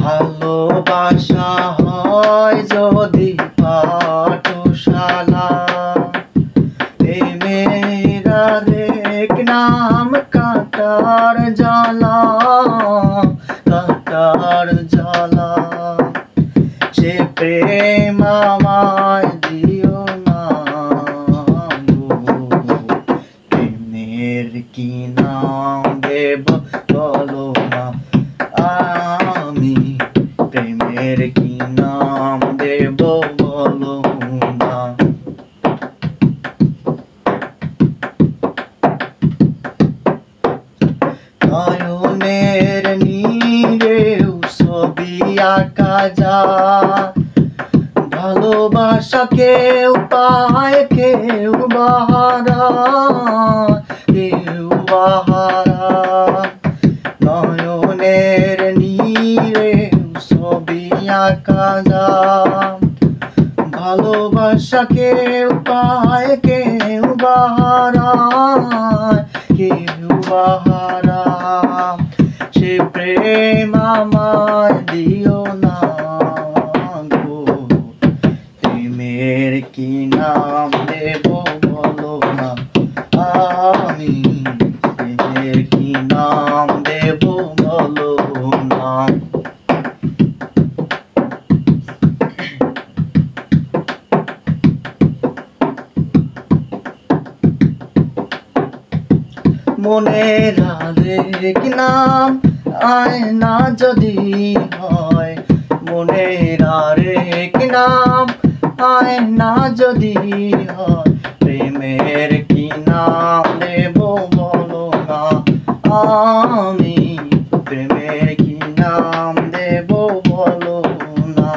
ভালোবাসা হয় যদি পাঠশালা, প্রেমের আরেক নাম কাটার জ্বালা, কাটার জ্বালা। সে প্রেম আমায় দিও না গো, প্রেমের কি নাম দেব বলো না, আমি প্রেমের কি নাম দেব বলো না। নয়নের নীরেও ছবি আঁকা যায়, ভালোবাসা কেউ পায় কেউ বাহারায়, কেউ বাহারায়। নয়নের নীরেও ছবি আঁকা যায়, ভালোবাসা কেউ পায় কেউ বাহারায়, কেউ বাহারায়। সে প্রেম আমায় দিও না গো, প্রেমের কি নাম দেব বলো না, আমি প্রেমের কি নাম দেব বলো না। মনের আরেক নাম আয়না যদি হয়, মনের আরেক নাম আয়না যদি হয়, প্রেমের কি নাম দেব বলো না, আমি প্রেমের কি নাম দেব বলো না।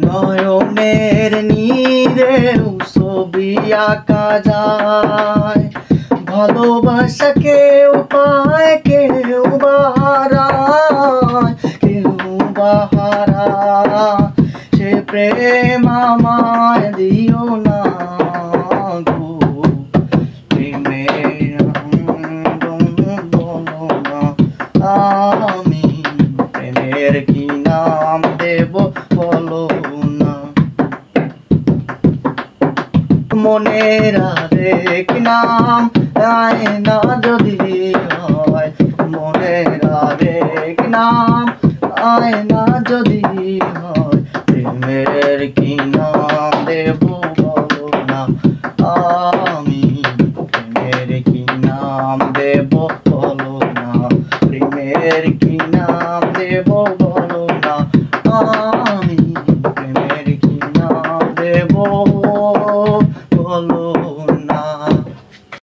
নয়নের নীরেও ছবি আঁকা যায়, ভালোবাসা কেউ পায় কেউ বাহারায়, কেউ বাহারায়। সে প্রেম আমায় দিও না গো, প্রেমের বলো না, আমি প্রেমের কি নাম দেব বলো না। মনের আরেক নাম আয়না যদি হয়, মনের আরেক নাম আয়না যদি হয়, প্রেমের কি নাম দেব বলো না, আমি প্রেমের কি নাম দেব বলো না, প্রেমের কি নাম